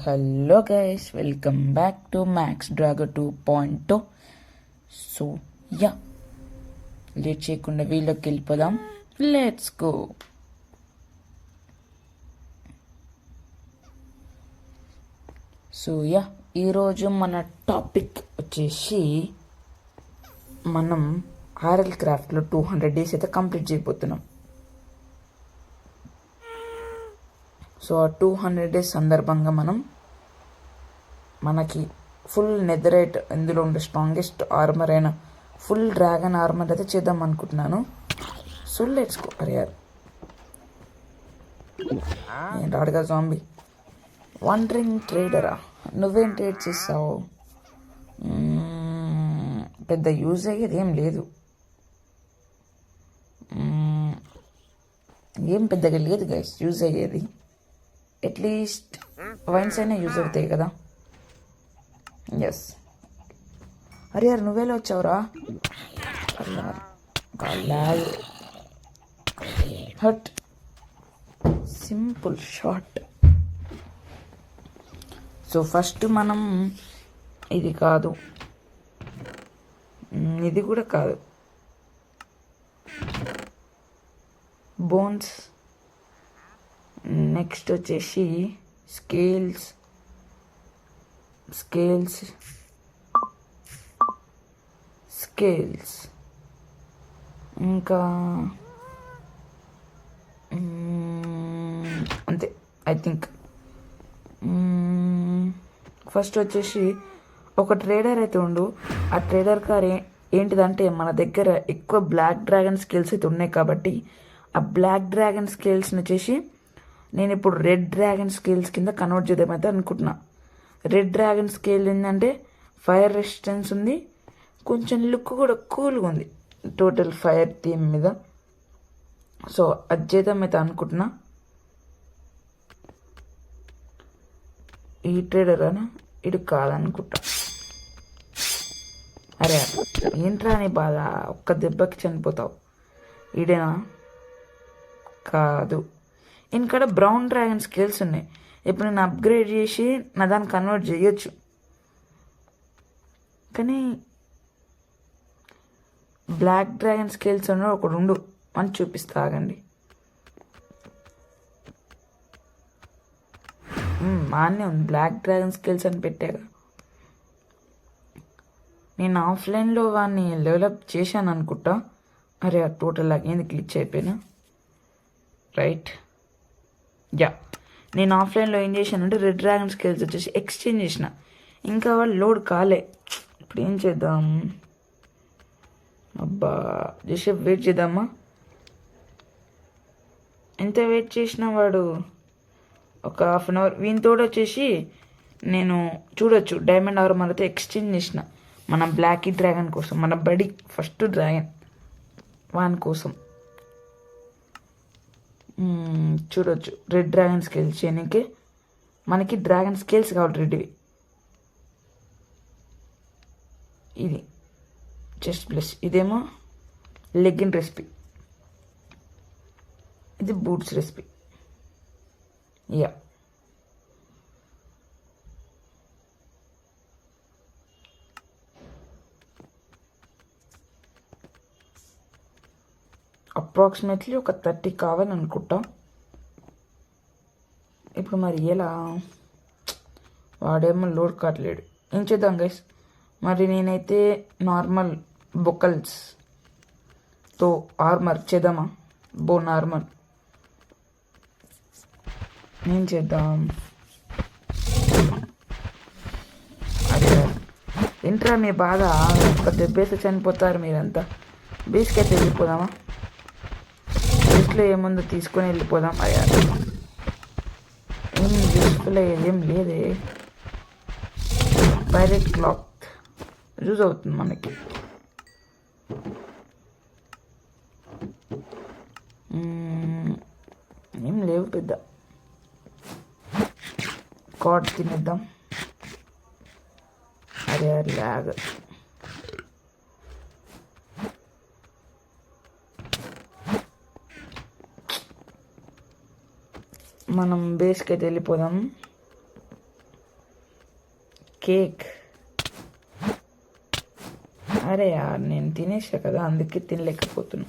Hello guys, welcome back to Max Drago 2.0. So late చేయకుండా వీళ్ళకి వెళ్ళిపోదాం. Let's go. సో ఈరోజు మన టాపిక్ వచ్చేసి మనం ఆర్ఎల్ క్రాఫ్ట్లో 200 days అయితే కంప్లీట్ చేయబోతున్నాం. సో ఆ 200 days సందర్భంగా మనకి ఫుల్ నెదరైట్, ఇందులో ఉండే స్ట్రాంగెస్ట్ ఆర్మర్ అయిన ఫుల్ డ్రాగన్ ఆర్మర్ అయితే చేద్దాం అనుకుంటున్నాను. So let's go. అరేయార్ నేను రాడుగా జాంబీ. వండరింగ్ ట్రేడరా, నువ్వేం ట్రేడ్ చేస్తావు? పెద్ద యూజ్ అయ్యేది ఏం లేదు, ఏం పెద్దగా లేదు గైస్ యూజ్ అయ్యేది. అట్లీస్ట్ వైన్స్ అయినా యూజ్ అవుతాయి కదా. ఎస్. అరే యార్ నువ్వేలా వచ్చావురా? హట్ సింపుల్ షార్ట్. సో ఫస్ట్ మనం ఇది కాదు, ఇది కూడా కాదు, బోన్స్. నెక్స్ట్ వచ్చేసి స్కేల్స్ ఇంకా అంతే ఐ థింక్. ఫస్ట్ వచ్చేసి ఒక ట్రేడర్ అయితే ఉండు. ఆ ట్రేడర్ కార్ ఏంటిదంటే మన దగ్గర ఎక్కువ బ్లాక్ డ్రాగన్ స్కేల్స్ అయితే ఉన్నాయి కాబట్టి ఆ బ్లాక్ డ్రాగన్ స్కేల్స్ని వచ్చేసి నేను ఇప్పుడు రెడ్ డ్రాగన్ స్కేల్స్ కింద కన్వర్ట్ చేద్దామైతే అనుకుంటున్నా. రెడ్ డ్రాగన్ స్కేల్ ఏంటంటే ఫైర్ రెసిస్టెన్స్ ఉంది, కొంచెం లుక్ కూడా కూల్గా ఉంది, టోటల్ ఫైర్ థీమ్ మీద. సో అది చేద్దామైతే అనుకుంటున్నా. ఈ ట్రేడర్ అనా ఇటు కాదనుకుంటా. అరే ఏంట్రా నీ బాధ, ఒక్క దెబ్బకి చనిపోతావు. ఈడేనా? కాదు. ఇక్కడ బ్రౌన్ డ్రాగన్ స్కేల్స్ ఉన్నాయి. ఇప్పుడు నేను అప్గ్రేడ్ చేసి నా దాన్ని కన్వర్ట్ చేయొచ్చు, కానీ బ్లాక్ డ్రాగన్ స్కేల్స్ అన్న ఒకడు ఉండు అని చూపిస్తా, ఆగండి. మానే ఉంది బ్లాక్ డ్రాగన్ స్కేల్స్ అని పెట్టాగా. నేను ఆఫ్లైన్లో వాడిని డెవలప్ చేశాను అనుకుంటా. అరే టోటల్ ఏంది గ్లిచ్ అయిపోయినా. రైట్ నేను ఆఫ్లైన్లో ఏం చేశానంటే రెడ్ డ్రాగన్ స్కేల్స్ వచ్చేసి ఎక్స్చేంజ్ చేసిన, ఇంకా వాళ్ళు లోడ్ కాలే. ఇప్పుడు ఏం చేద్దాం? అబ్బా జస్ట్ వెయిట్ చేద్దామా? ఎంత వెయిట్ చేసినా వాడు ఒక 1/2 hour. వీనితో వచ్చేసి నేను చూడొచ్చు డైమండ్ ఆర్మర్ అయితే ఎక్స్చేంజ్ చేసిన మన బ్లాకీ డ్రాగన్ కోసం, మన బడి ఫస్ట్ డ్రాగన్ వాని కోసం. చూడొచ్చు రెడ్ డ్రాగన్ స్కేల్స్ చేయడానికి మనకి డ్రాగన్ స్కేల్స్ కావాలి రెడ్వి. ఇది చెస్ట్ ప్లస్, ఇదేమో లెగ్గిన్ రెసిపీ, ఇది బూట్స్ రెసిపీ. అప్రాక్సిమేట్లీ ఒక 30 కావాలని అనుకుంటా. ఇప్పుడు మరి ఎలా? వాడేమో లోడ్ కావట్లేడు. ఏం చేద్దాం గైస్, మరి నేనైతే నార్మల్ బొకల్స్తో ఆర్మర్ చేద్దామా? బోన్ ఆర్మర్ ఏం చేద్దాం? అదే ఏంట్రా మీ బాధ, ఒక దెబ్బేసి చనిపోతారు మీరంతా. బేస్కి అయితే వెళ్ళిపోదామా? బేస్లో ఏముందో తీసుకొని వెళ్ళిపోదాం. అయ్యా ఏం యూస్ఫుల్ ఏం లేదే. పైరెట్ క్లాత్ యూజ్ అవుతుంది మనకి. ఏం లేవు పెద్ద. కార్డ్ తినేద్దాం. అరే లాగ్. మనం బేస్కి అయితే వెళ్ళిపోదాం. కేక్. అరే యార్ నేను తినేసా కదా, అందుకే తినలేకపోతున్నా.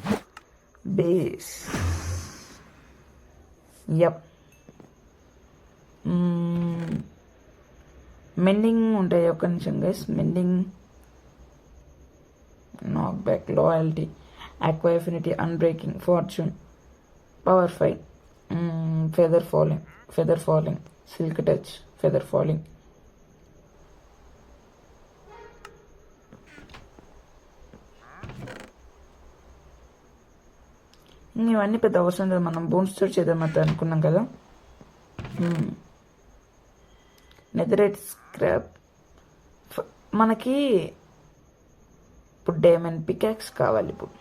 Base yup. మెండింగ్ ఉంటాయి, ఒక్క నిమిషం గైస్. మెండింగ్, నాక్ back, loyalty, aqua affinity, unbreaking, fortune, power 5, feather falling, silk touch, feather falling. ఇవన్నీ పెద్ద అవసరం లేదు, మనం బోన్స్ తోటి చేద్దామంటే అనుకున్నాం కదా. Netherite scrap. మనకి ఇప్పుడు డైమండ్ పికాక్స్ కావాలి. ఇప్పుడు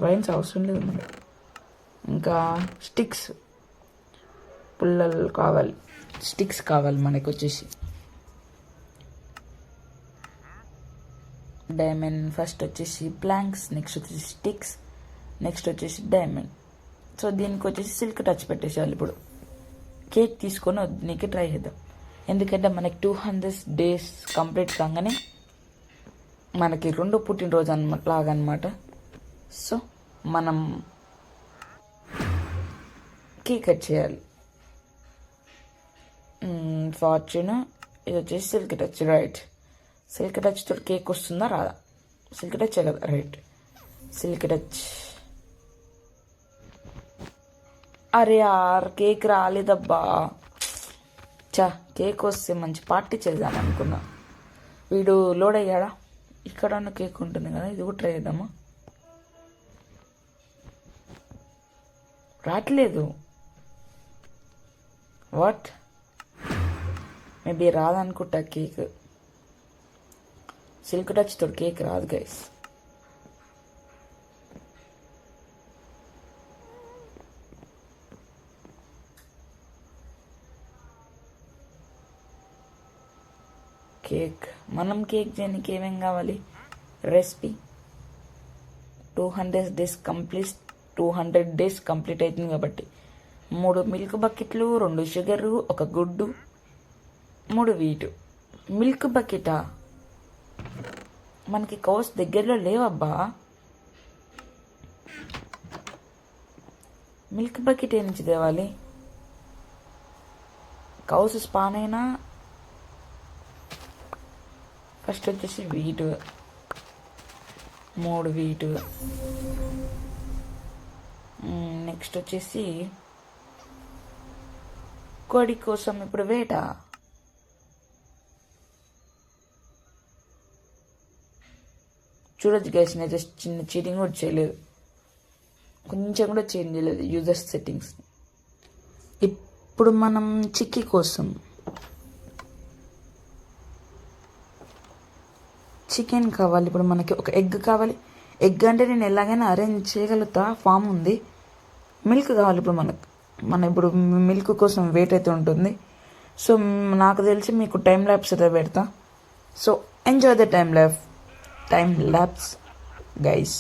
వైన్స్ అవసరం లేదు మనకి. ఇంకా స్టిక్స్, పుల్లలు కావాలి, స్టిక్స్ కావాలి మనకి వచ్చేసి. డైమండ్ ఫస్ట్ వచ్చేసి ప్లాంక్స్, నెక్స్ట్ వచ్చేసి స్టిక్స్, నెక్స్ట్ వచ్చేసి డైమండ్. సో దీనికి వచ్చేసి సిల్క్ టచ్ పెట్టేసేయాలి. ఇప్పుడు కేక్ తీసుకొని నీకు ట్రై చేద్దాం, ఎందుకంటే మనకి 200 days కంప్లీట్ కాగానే మనకి 2వ పుట్టినరోజు లాగనమాట. సో మనం కేక్ కట్ చేయాలి. ఫార్చ్యూన్, ఇది వచ్చేసి సిల్క్ టచ్. రైట్, సిల్క్ టచ్తో కేక్ వస్తుందా రాదా? సిల్క్ టచ్ కదా, రైట్. Silk touch. అరే యార్ కేక్ రాలేదబ్బా. కేక్ వస్తే మంచి పార్టీ చేద్దాం అనుకున్నా. వీడు లోడ్ అయ్యాడా? ఇక్కడ ఉన్న కేక్ ఉంటుంది కదా, ఇది కూడా ట్రై చేద్దామా? రావట్లేదు. వాట్? మేబీ రాదనుకుంటా కేక్. సిల్క్ టచ్ తోటి కేక్ రాదు గైస్. కేక్, మనం కేక్ చేయడానికి ఏమేం కావాలి? రెసిపీ 200 days కంప్లీట్ అవుతుంది కాబట్టి 3 మిల్క్ బకెట్లు, 2 షుగరు, 1 గుడ్డు, 3 వీటు. మిల్క్ బకెటా? మనకి కౌస్ దగ్గరలో లేవబ్బా. మిల్క్ బకెట్ ఏ నుంచి తేవాలి? కౌస్ స్పాన్ అయినా. ఫస్ట్ వచ్చేసి వీటు, 3 వీటు. నెక్స్ట్ వచ్చేసి కోడి కోసం ఇప్పుడు వేట. చూడొచ్చు గైస్, నేను జస్ట్ చిన్న చీటింగ్ కూడా చేయలేదు, కొంచెం కూడా చేంజ్ చేయలేదు యూజర్స్ సెట్టింగ్స్. ఇప్పుడు మనం చిక్కీ కోసం చికెన్ కావాలి. ఇప్పుడు మనకి ఒక ఎగ్ కావాలి. ఎగ్ అంటే నేను ఎలాగైనా అరేంజ్ చేయగలుగుతా, ఫామ్ ఉంది. మిల్క్ కావాలి ఇప్పుడు మన ఇప్పుడు మిల్క్ కోసం వెయిట్ అయితే ఉంటుంది. సో నాకు తెలిసి మీకు టైం ల్యాబ్స్ అయితే పెడతా. So enjoy the time labs guys.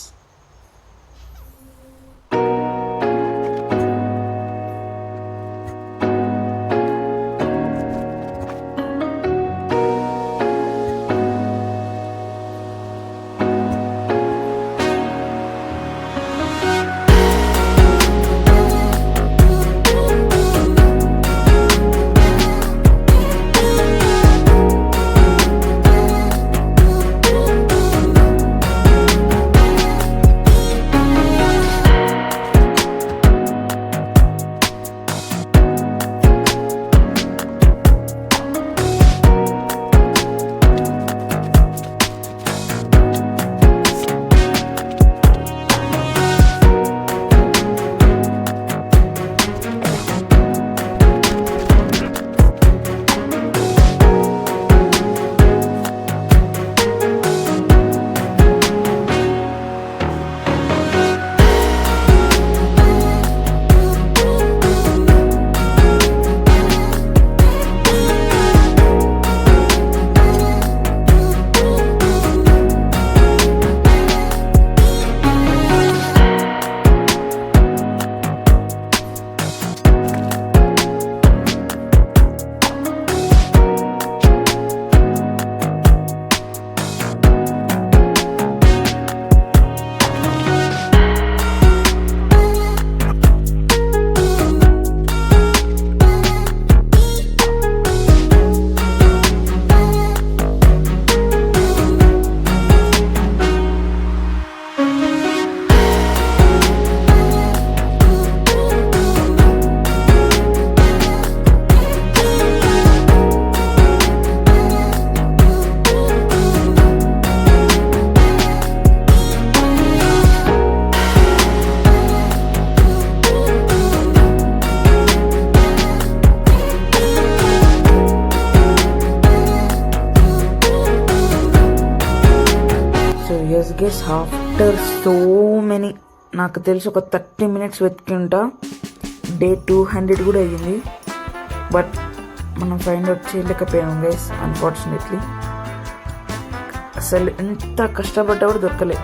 Guess after so many, నాకు తెలిసి ఒక 30 minutes వెతుకుంటా డే 200 కూడా అయ్యింది. బట్ మనం ఫైండ్ అవుట్ చేయలేకపోయాము గైస్, అన్ఫార్చునేట్లీ. అసలు ఎంత కష్టపడ్డా కూడా దొరకలే.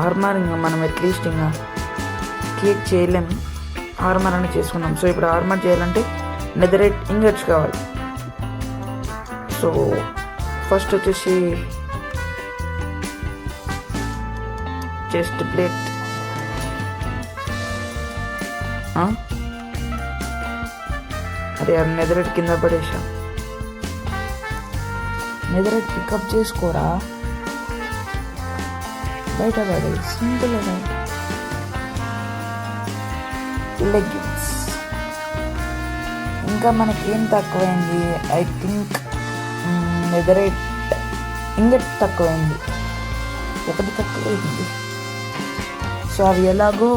ఆర్మర్ ఇంకా మనం అట్లీస్ట్ ఇంకా కేక్ చేయలేము, ఆర్మర్ అని చేసుకున్నాం. సో ఇప్పుడు ఆర్మర్ చేయాలంటే నెదరైట్ ఇంగట్స్ కావాలి. సో ఫస్ట్ వచ్చేసి చెస్ట్ ప్లేట్, అరే అది నెదరైట్ కింద పడేసా. నెదరైట్ పికప్ చేసుకోరా, బయట పడే సింపుల్ లెగ్గిన్స్. ఇంకా మనకేం తక్కువైంది, ఐ థింక్ నెదరైట్ ఇంగట్ తక్కువైంది, ఒకటి తక్కువైంది. సో అవి ఎలాగో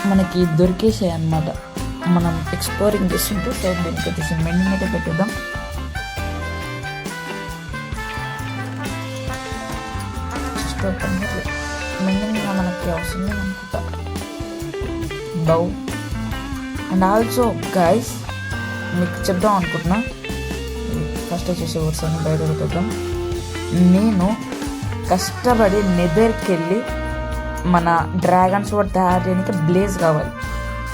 మనకి దొరికేసాయి అన్నమాట, మనం ఎక్స్ప్లోరింగ్ చేస్తుంటే. సో దీనికి వచ్చేసి మెండింగ్ అయితే పెట్టేద్దాం. మెండింగ్ మనకి అవసరం అనుకుంటా. బౌ అండ్ ఆల్సో గైస్ మీకు చెప్దాం అనుకుంటున్నా, ఫస్ట్ వచ్చేసి వర్షాన్ని బయట పెట్టేద్దాం. నేను కష్టపడి నెదర్కి వెళ్ళి మన డ్రాగన్స్ వాడు తయారు చేయడానికి బ్లేజ్ కావాలి.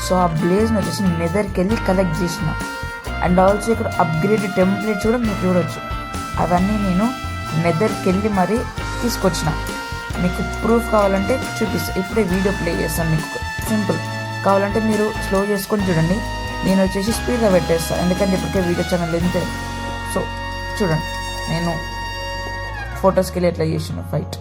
సో ఆ బ్లేజ్ని వచ్చేసి నెదర్కి వెళ్ళి కలెక్ట్ చేసిన. అండ్ ఆల్సో ఇక్కడ అప్గ్రేడ్ టెంప్లెట్స్ కూడా మీరు చూడవచ్చు. అవన్నీ నేను నెదర్కి వెళ్ళి మరీ తీసుకొచ్చిన. మీకు ప్రూఫ్ కావాలంటే చూపిస్తాను, ఇప్పుడే వీడియో ప్లే చేస్తాను మీకు. సింపుల్ కావాలంటే మీరు స్లో చేసుకొని చూడండి, నేను వచ్చేసి స్పీడ్గా పెట్టేస్తాను ఎందుకంటే ఇప్పటికే వీడియో ఛానల్ ఎంత. సో చూడండి నేను ఫొటోస్కి వెళ్ళి ఎట్లా చేసిన ఫైట్.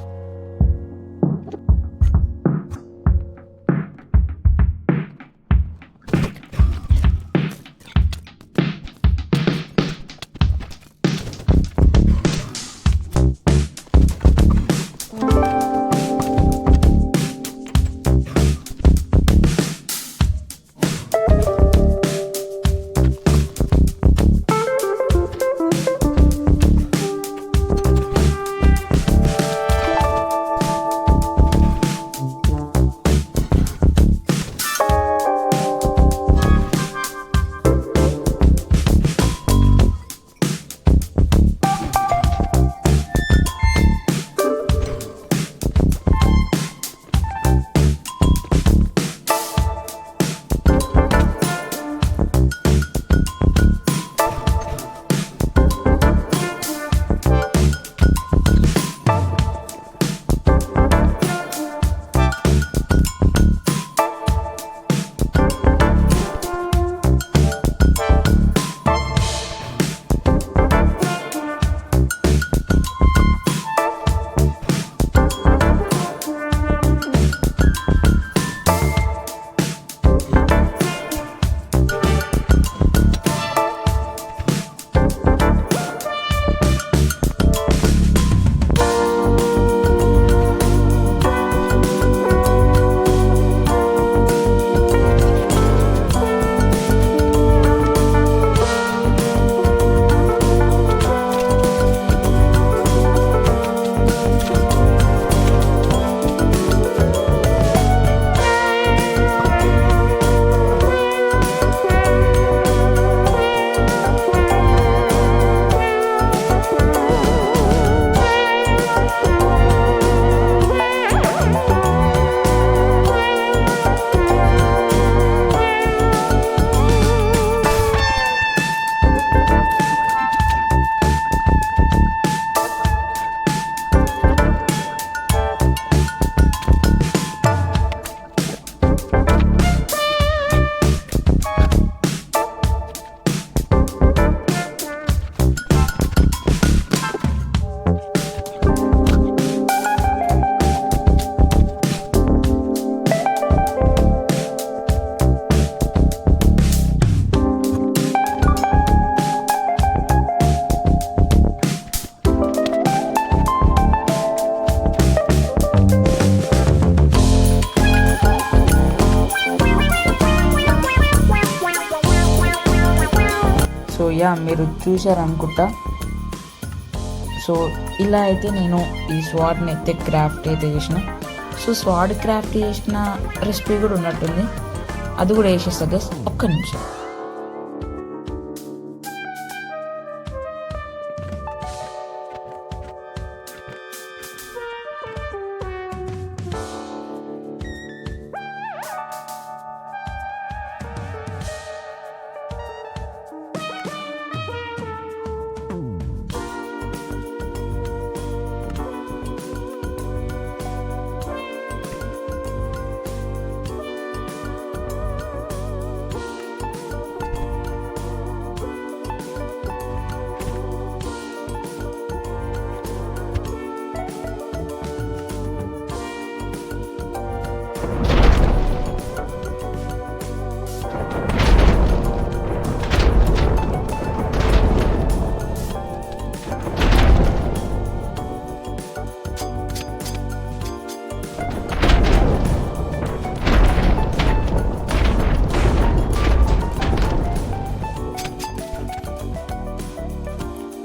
యా మీరు చూశారనుకుంటా. సో ఇలా అయితే నేను ఈ స్వాడ్ని అయితే క్రాఫ్ట్ అయితే చేసిన. సో స్వాడ్ క్రాఫ్ట్ చేసిన రెసిపీ కూడా ఉన్నట్టుంది, అది కూడా వేసేస్తా గైస్. ఒక్క నిమిషం.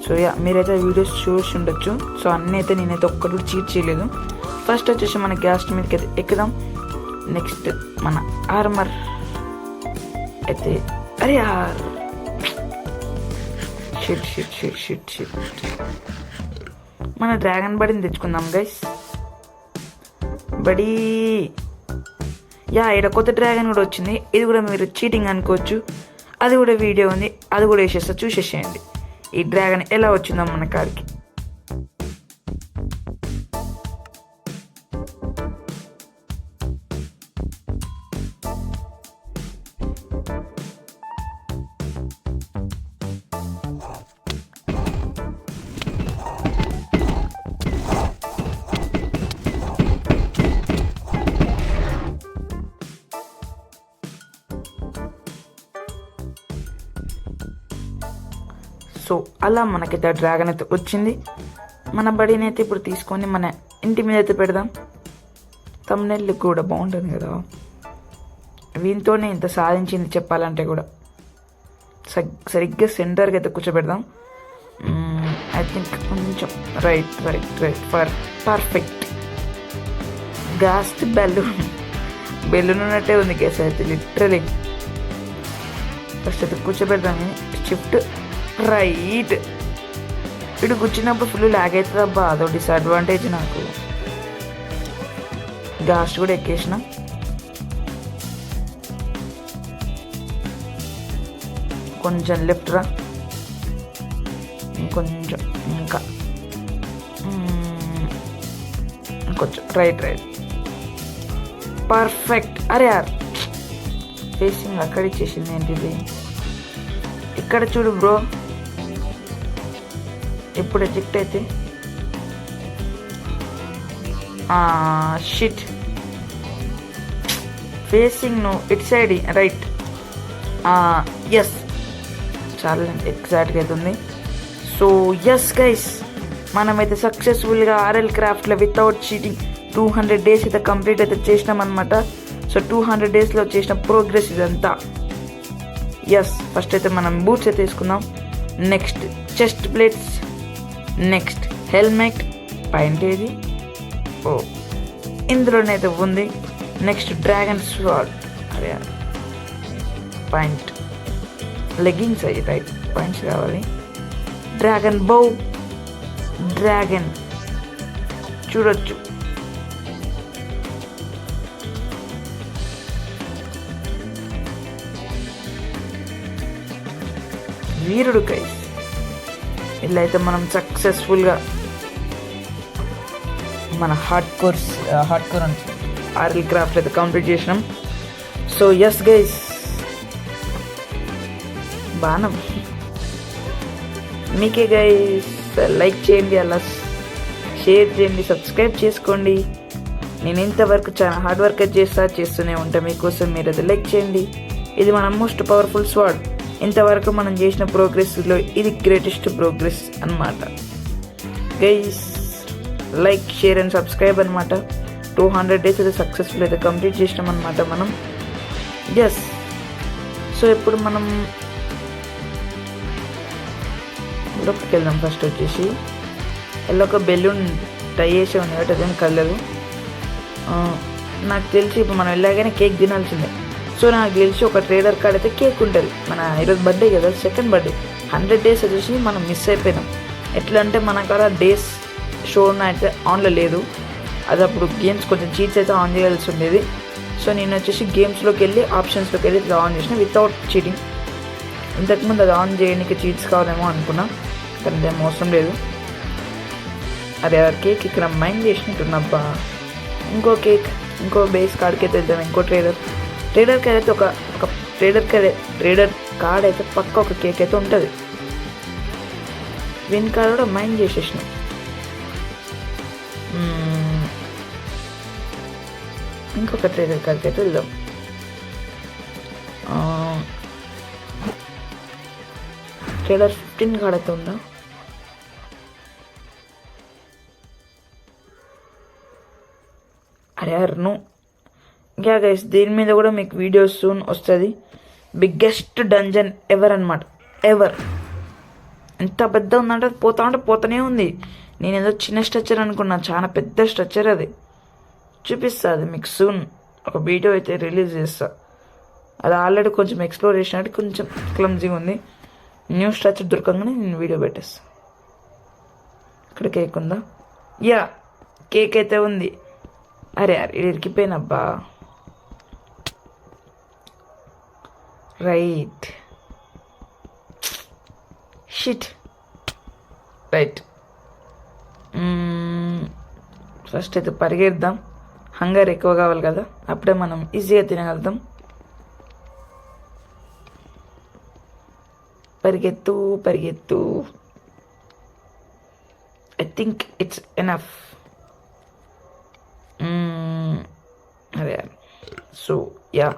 సో మీరైతే వీడియోస్ చూసి ఉండొచ్చు. సో అన్నీ అయితే నేనైతే ఒక్కటి చీట్ చేయలేదు. ఫస్ట్ వచ్చేసి మన గ్యాస్ మీదకి అయితే ఎక్కుదాం. నెక్స్ట్ మన ఆర్మర్ అయితే అరే shit shit shit shit shit మన డ్రాగన్ బడీని తెచ్చుకుందాం గైస్. బడీ ఇక్కడ కొత్త డ్రాగన్ కూడా వచ్చింది. ఇది కూడా మీరు చీటింగ్ అనుకోవచ్చు, అది కూడా వీడియో ఉంది, అది కూడా వేసేస్తా, చూసేసేయండి ఈ డ్రాగన్ ఎలా వచ్చిందో మన కాడికి. సో అలా మనకైతే ఆ డ్రాగన్ అయితే వచ్చింది. మన బడీని అయితే ఇప్పుడు తీసుకొని మన ఇంటి మీద అయితే పెడదాం. థంబ్నెయిల్ కూడా బాగుంటుంది కదా, వీనితోనే ఇంత సాధించింది చెప్పాలంటే కూడా. సరిగ్గా సెంటర్కి అయితే కూర్చోబెడదాం. ఐ థింక్ కొంచెం right right right perfect. Gas balloon ఉన్నట్టే ఉంది గ్యాస్ అయితే లిటరలీ. ఫస్ట్ అయితే కూర్చోబెడదాం. Shift right. ఇటు కూర్చున్నప్పుడు ఫుల్ లాగ్ అవుతుంది అబ్బా, అదో డిసడ్వాంటేజ్ నాకు. గ్యాస్ కూడా ఎక్కేసిన. కొంచెం లెఫ్ట్ రా, కొంచెం ఇంకా కొంచెం రైట్ రైట్ పర్ఫెక్ట్. అరే ఫేసింగ్ అక్కడ ఇచ్చేసింది ఏంటిది. ఇక్కడ చూడు బ్రో, ఇప్పుడు ఎజెక్ట్ అయితే షిట్. ఫేసింగ్ ను ఇట్ సైడ్ రైట్. ఎస్ చాలా ఎగ్జాక్ట్గా అవుతుంది. సో ఎస్ గైస్, మనమైతే సక్సెస్ఫుల్గా ఆర్ఎల్ క్రాఫ్ట్లో వితౌట్ చీటింగ్ 200 days అయితే కంప్లీట్ అయితే చేసినాం అనమాట. సో 200 daysలో చేసిన ప్రోగ్రెస్ ఇదంతా. ఎస్, ఫస్ట్ అయితే మనం బూట్స్ అయితే తీసుకుందాం. Next chest plates, next helmet. Point ఏది? ఓ ఇందులోనైతే ఉంది. నెక్స్ట్ డ్రాగన్ స్వార్డ్, అరే పాయింట్. లెగ్గింగ్స్ అయ్యి రైట్, పాయింట్స్ కావాలి. డ్రాగన్ బౌ, డ్రాగన్ చూడొచ్చు. వీరుడు గైస్. ఇలా అయితే మనం సక్సెస్ఫుల్గా మన హార్డ్ కోర్ ఆర్ఎల్ క్రాఫ్ట్ అయితే కంప్లీట్ చేసినాం. సో ఎస్ గైస్, బాణం మీకే గైస్. లైక్ చేయండి, అలా షేర్ చేయండి, సబ్స్క్రైబ్ చేసుకోండి. నేను ఇంతవరకు చాలా హార్డ్ వర్క్ చేస్తూనే ఉంటాను మీకోసం. మీరు అది లైక్ చేయండి. ఇది మన మోస్ట్ పవర్ఫుల్ స్వాడ్. ఇంతవరకు మనం చేసిన ప్రోగ్రెస్లో ఇది గ్రేటెస్ట్ ప్రోగ్రెస్ అన్నమాట guys. Like, share and subscribe అనమాట. 200 days అయితే సక్సెస్ఫుల్ అయితే కంప్లీట్ చేసినాం అనమాట మనం. ఎస్, సో ఇప్పుడు మనం లోపలికి వెళ్దాం. ఫస్ట్ వచ్చేసి ఎల్లో ఒక బెలూన్ టై చేసే ఉంది కాబట్టి అదేం కలదు. నాకు తెలిసి ఇప్పుడు మనం ఎలాగైనా కేక్ తినాల్సిందే. సో నాకు తెలిసి ఒక ట్రేడర్ కార్డ్ అయితే కేక్ ఉంటుంది. మన ఈరోజు బర్త్డే కదా, సెకండ్ బర్త్డే. 100 days వచ్చేసి మనం మిస్ అయిపోయినాం. ఎట్లా అంటే మన కాడ డేస్ షో అయితే ఆన్లో లేదు. అది అప్పుడు గేమ్స్ కొంచెం చీట్స్ అయితే ఆన్ చేయాల్సి ఉండేది. సో నేను వచ్చేసి గేమ్స్లోకి వెళ్ళి ఆప్షన్స్లోకి వెళ్ళి ఇట్లా ఆన్ చేసిన వితౌట్ చీటింగ్. ఇంతకుముందు అది ఆన్ చేయడానికి చీట్స్ కావాలేమో అనుకున్నా, కానీ అదేం అవసరం లేదు. అదే కేక్ ఇక్కడ మైండ్ చేసినట్టున్నబ్బా. ఇంకో కేక్, ఇంకో బేస్ కార్డ్కి అయితే వెళ్తాం. ఇంకో ట్రేడర్ కార్డ్ అయితే ఒక ట్రేడర్ కార్డ్ అయితే పక్క ఒక కేక్ అయితే ఉంటుంది. విన్ కార్డ్ కూడా మైండ్ చేసేసినాం. ఇంకొక ట్రేడర్ కార్డ్కి అయితే వెళ్దాం. ట్రేడర్ 15 కార్డ్ అయితే ఉందా? అరే అర్ను యా గైస్, దీని మీద కూడా మీకు వీడియోస్ సూన్ వస్తుంది. బిగ్గెస్ట్ డంజన్ ఎవర్ అనమాట, ఎవర్. ఎంత పెద్ద ఉందంటే పోతానే ఉంది. నేను ఏదో చిన్న స్ట్రక్చర్ అనుకున్నా, చాలా పెద్ద స్ట్రక్చర్ అది. చూపిస్తా అది మీకు సూన్. ఒక వీడియో అయితే రిలీజ్ చేస్తా. అది ఆల్రెడీ కొంచెం ఎక్స్ప్లోర్ చేసినట్టు కొంచెం క్లమ్జీగా ఉంది. న్యూ స్ట్రక్చర్ దొరకంగానే నేను వీడియో పెట్టేస్తా. ఇక్కడ కేక్ ఉందా? యా, కేక్ అయితే ఉంది. అరే ఇది ఇరికిపోయినబ్బా. Right, shit, right. ఫస్ట్ అయితే పరిగెడదాం. హంగర్ ఎక్కువ కావాలి కదా, అప్పుడే మనం ఈజీగా తినగలుగుతాం. పరిగెత్తు. I think it's enough. అదే సో యా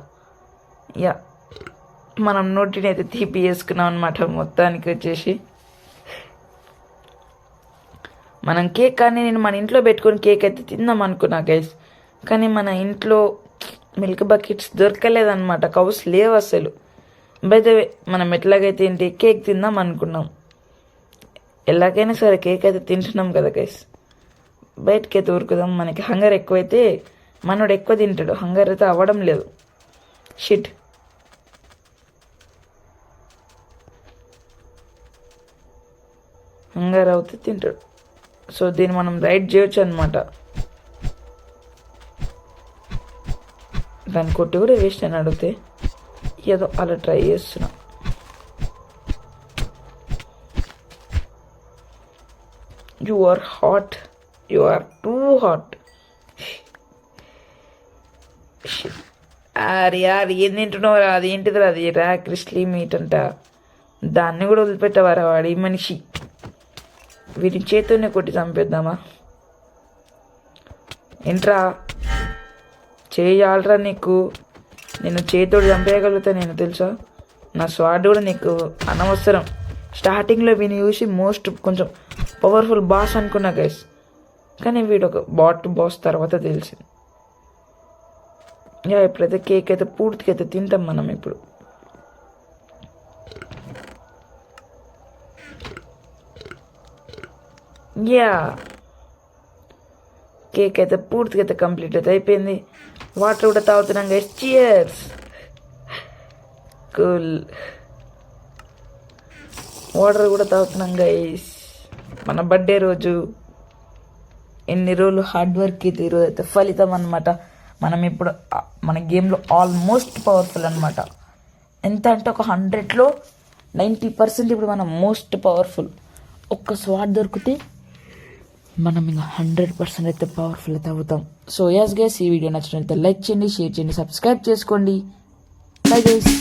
మనం నోటిని అయితే తీపి వేసుకున్నాం అనమాట. మొత్తానికి వచ్చేసి మనం కేక్ కానీ నేను మన ఇంట్లో పెట్టుకొని కేక్ అయితే తిందాం అనుకున్నా గైస్. కానీ మన ఇంట్లో మిల్క్ బకెట్స్ దొరకలేదన్నమాట. కౌస్ లేవు అసలు. బయట మనం ఎట్లాగైతే ఏంటి కేక్ తిందాం అనుకున్నాం. ఎలాగైనా సరే కేక్ అయితే తింటున్నాం కదా గైస్. బయటకి అయితే ఉరుకుదాం. మనకి హంగర్ ఎక్కువైతే మనోడు ఎక్కువ తింటాడు, హంగర్ అయితే అవ్వడం లేదు. షిట్. హంగర్ అవుతే తింటాడు. సో దీన్ని మనం రైడ్ చేయొచ్చు అనమాట. దాన్ని కొట్టి కూడా వేస్ట్ అని అడిగితే ఏదో అలా ట్రై చేస్తున్నా. You are hot, you are too hot. అరే ఏం తింటున్నావు? అది ఏంటిదిరా? అది క్రిస్లీ మీట్ అంట. దాన్ని కూడా వదిలిపెట్టవారా వాడు ఈ మనిషి? వీటిని చేతితోనే కొట్టి చంపేద్దామా? ఏంట్రా చేయాలరా నీకు? నేను చేతితోటి చంపేయగలుగుతా నేను, తెలుసా? నా స్వాడ్ కూడా నీకు అనవసరం. స్టార్టింగ్లో వీని చూసి కొంచెం పవర్ఫుల్ బాస్ అనుకున్నా గైస్. కానీ వీడు ఒక బాస్ తర్వాత తెలిసింది. ఇప్పుడైతే కేక్ అయితే పూర్తిగా అయితే తింటాం మనం ఇప్పుడు. కేక్ అయితే పూర్తిగా అయితే కంప్లీట్ అయితే అయిపోయింది. వాటర్ కూడా తాగుతున్నాం గైస్. చియర్స్. కూల్. వాటర్ కూడా తాగుతున్నాం గైస్. మన బర్త్డే రోజు ఎన్ని రోజులు హార్డ్ వర్క్ అయితే ఈరోజు అయితే ఫలితం అనమాట. మనం ఇప్పుడు మన గేమ్లో ఆల్మోస్ట్ పవర్ఫుల్ అనమాట. ఎంత అంటే ఒక 100లో 90% ఇప్పుడు మనం మోస్ట్ పవర్ఫుల్. ఒక్క స్వాట్ దొరికితే మనం ఇంకా 100% అయితే పవర్ఫుల్ అయితే అవుతాం. సో యస్ గైస్, ఈ వీడియో నచ్చినట్లయితే లైక్ చేయండి, షేర్ చేయండి, సబ్స్క్రైబ్ చేసుకోండి. Bye guys.